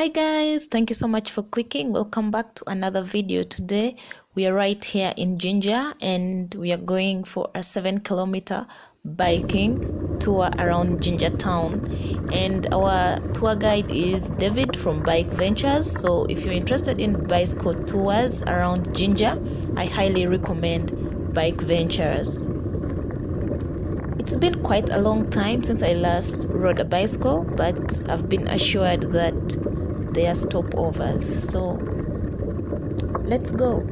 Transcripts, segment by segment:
Hi guys, thank you so much for clicking. Welcome back to another video. Today we are right here in Jinja and we are going for a 7-kilometer biking tour around Jinja town, and our tour guide is David from Bike Ventures. So if you're interested in bicycle tours around Jinja, I highly recommend Bike Ventures. It's been quite a long time since I last rode a bicycle, but I've been assured that they are stopovers, so let's go.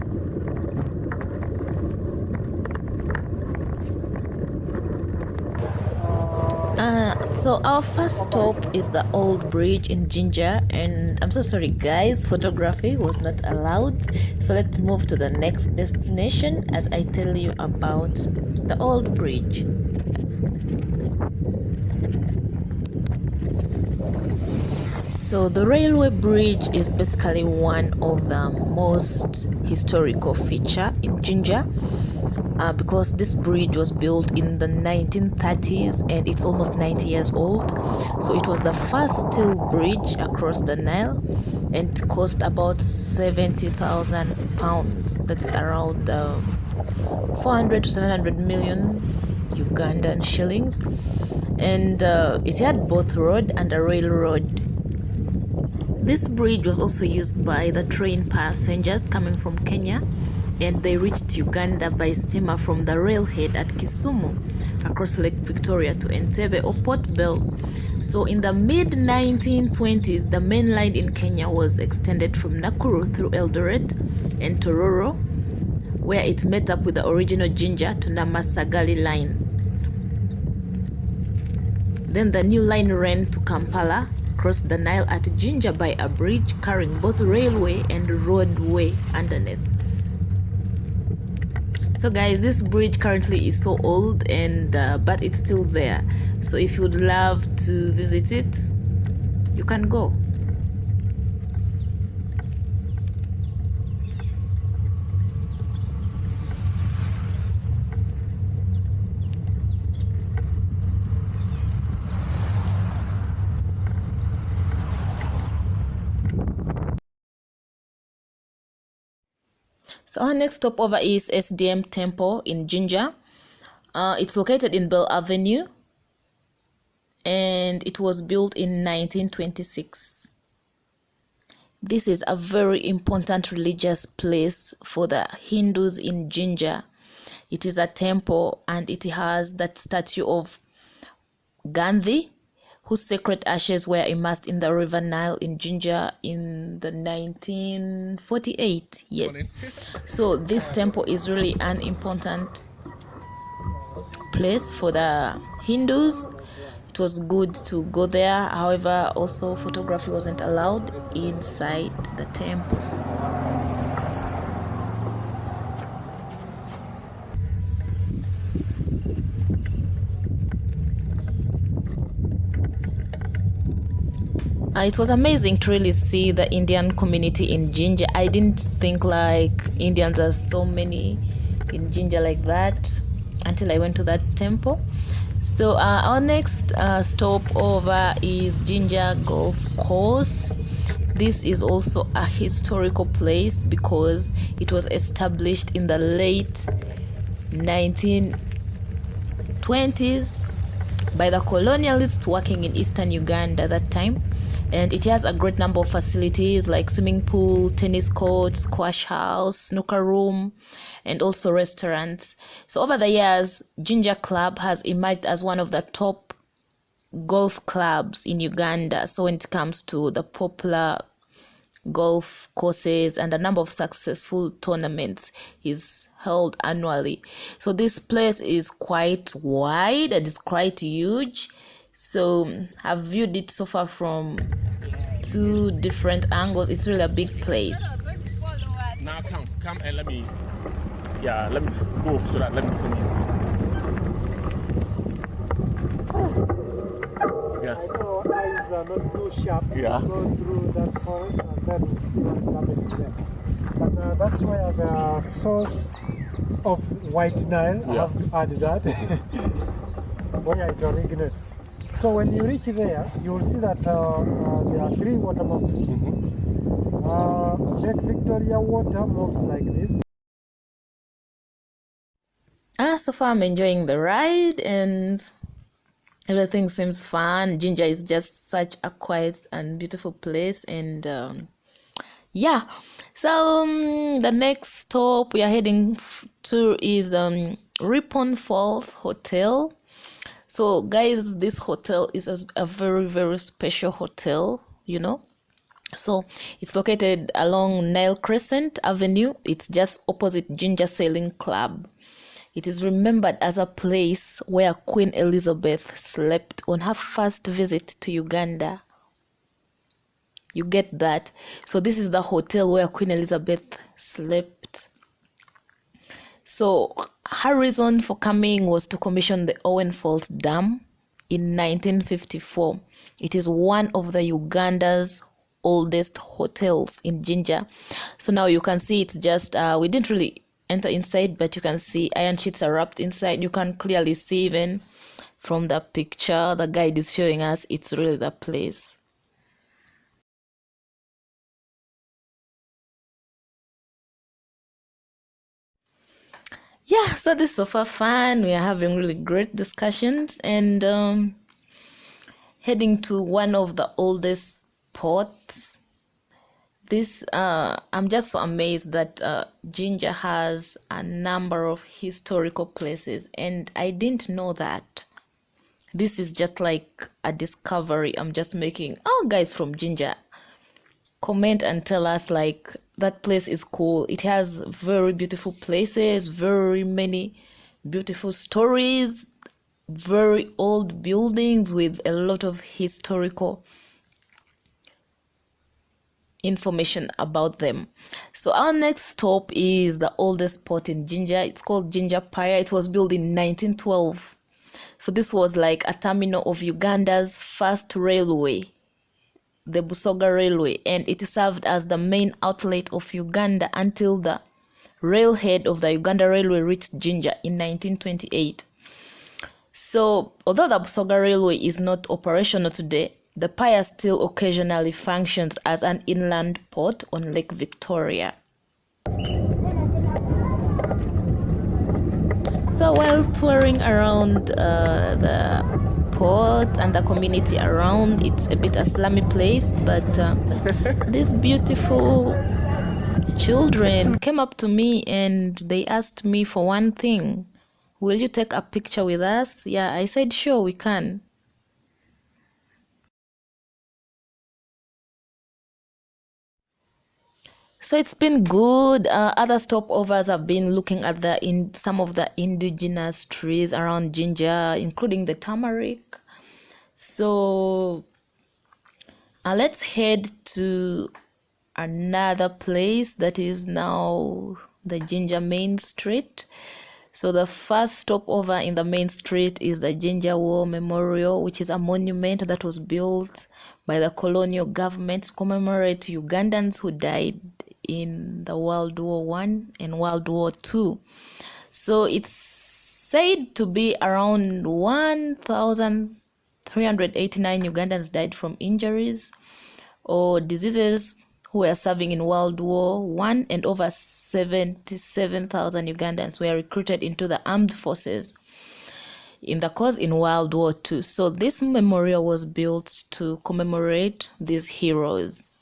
So our first stop is the old bridge in Jinja, and I'm so sorry guys, photography was not allowed, so let's move to the next destination as I tell you about the old bridge. So the railway bridge is basically one of the most historical feature in Jinja, because this bridge was built in the 1930s and it's almost 90 years old. So it was the first steel bridge across the Nile, and it cost about 70,000 pounds. That's around 400 to 700 million Ugandan shillings, and it had both road and a railroad. This bridge was also used by the train passengers coming from Kenya, and they reached Uganda by steamer from the railhead at Kisumu across Lake Victoria to Entebbe or Port Bell. So in the mid-1920s, the main line in Kenya was extended from Nakuru through Eldoret and Tororo, where it met up with the original Jinja to Namasagali line. Then the new line ran to Kampala, crossed the Nile at Jinja by a bridge carrying both railway and roadway underneath. So guys, this bridge currently is so old, and but it's still there. So if you would love to visit it, you can go. So our next stopover is SDM Temple in Jinja. It's located in Bell Avenue, and it was built in 1926. This is a very important religious place for the Hindus in Jinja. It is a temple, and it has that statue of Gandhi, whose sacred ashes were immersed in the river Nile in Jinja in the 1948. Yes. So this temple is really an important place for the Hindus. It was good to go there. However, also photography wasn't allowed inside the temple. It was amazing to really see the Indian community in Jinja. I didn't think like Indians are so many in Jinja like that until I went to that temple. So our next stopover is Jinja Golf Course. This is also a historical place because it was established in the late 1920s by the colonialists working in eastern Uganda at that time. And it has a great number of facilities like swimming pool, tennis court, squash house, snooker room, and also restaurants. So over the years, Jinja Club has emerged as one of the top golf clubs in Uganda. So when it comes to the popular golf courses, and a number of successful tournaments is held annually. So this place is quite wide and it's quite huge. So I've viewed it so far from 2 different angles. It's really a big place. Now come and let me go so that let me film you. Yeah. I know eyes are not too sharp. Yeah. Go through that forest and then we'll see what's happening there. But that's where the source of White Nile, I have to add that, where it originates. So when you reach there, you will see that there are 3 water mountains. Lake Victoria water moves like this. So far I'm enjoying the ride and everything seems fun. Jinja is just such a quiet and beautiful place, and yeah. So the next stop we are heading to is Ripon Falls Hotel. So guys, this hotel is a very, very special hotel, you know. So it's located along Nile Crescent Avenue. It's just opposite Jinja Sailing Club. It is remembered as a place where Queen Elizabeth slept on her first visit to Uganda. You get that? So this is the hotel where Queen Elizabeth slept. So her reason for coming was to commission the Owen Falls Dam in 1954. It is one of the Uganda's oldest hotels in Jinja. So now you can see it's just, we didn't really enter inside, but you can see iron sheets are wrapped inside. You can clearly see even from the picture the guide is showing us, it's really the place. Yeah, so this is so far fun. We are having really great discussions and heading to one of the oldest ports. This I'm just so amazed that Jinja has a number of historical places, and I didn't know that. This is just like a discovery I'm just making. Oh, guys from Jinja, comment and tell us like that place is cool. It has very beautiful places, very many beautiful stories, very old buildings with a lot of historical information about them. So our next stop is the oldest port in Jinja. It's called Jinja Pier. It was built in 1912. So this was like a terminal of Uganda's first railway, the Busoga Railway, and it served as the main outlet of Uganda until the railhead of the Uganda Railway reached Jinja in 1928. So although the Busoga Railway is not operational today, the pier still occasionally functions as an inland port on Lake Victoria. So while touring around the port and the community around, it's a bit a slummy place, but these beautiful children came up to me and they asked me for one thing. Will you take a picture with us? Yeah, I said sure, we can. So it's been good. Other stopovers have been looking at some of the indigenous trees around Jinja, including the tamarisk. So let's head to another place that is now the Jinja Main Street. So the first stopover in the main street is the Jinja War Memorial, which is a monument that was built by the colonial government to commemorate Ugandans who died in the World War I and World War II. So it's said to be around 1,389 Ugandans died from injuries or diseases who were serving in World War I, and over 77,000 Ugandans were recruited into the armed forces in the cause in World War II. So this memorial was built to commemorate these heroes.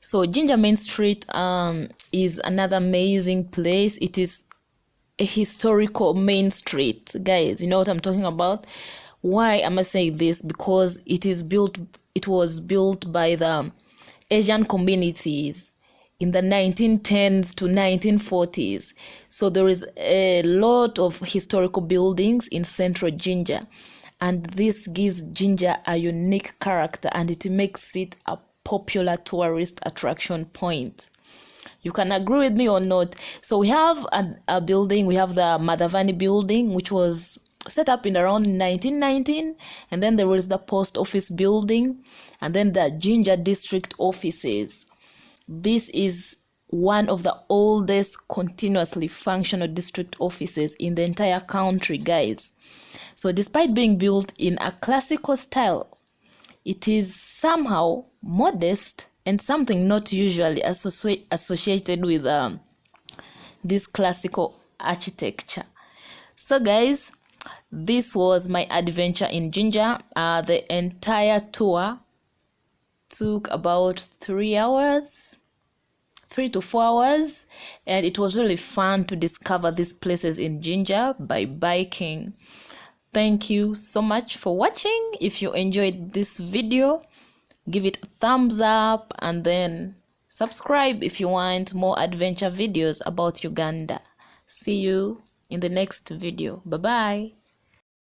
So Jinja Main Street is another amazing place. It is a historical main street, guys. You know what I'm talking about? Why am I saying this? Because it was built by the Asian communities in the 1910s to 1940s. So there is a lot of historical buildings in central Jinja, and this gives Jinja a unique character, and it makes it a popular tourist attraction point. You can agree with me or not. So we have a building. We have the Madhavani building, which was set up in around 1919, and then there was the post office building, and then the Jinja district offices. This is one of the oldest continuously functional district offices in the entire country, guys. So despite being built in a classical style, it is somehow modest and something not usually associated with this classical architecture. So guys, this was my adventure in Jinja. The entire tour took about 3 to 4 hours, and it was really fun to discover these places in Jinja by biking. Thank you so much for watching. If you enjoyed this video, give it a thumbs up and then subscribe if you want more adventure videos about Uganda. See you in the next video. Bye bye.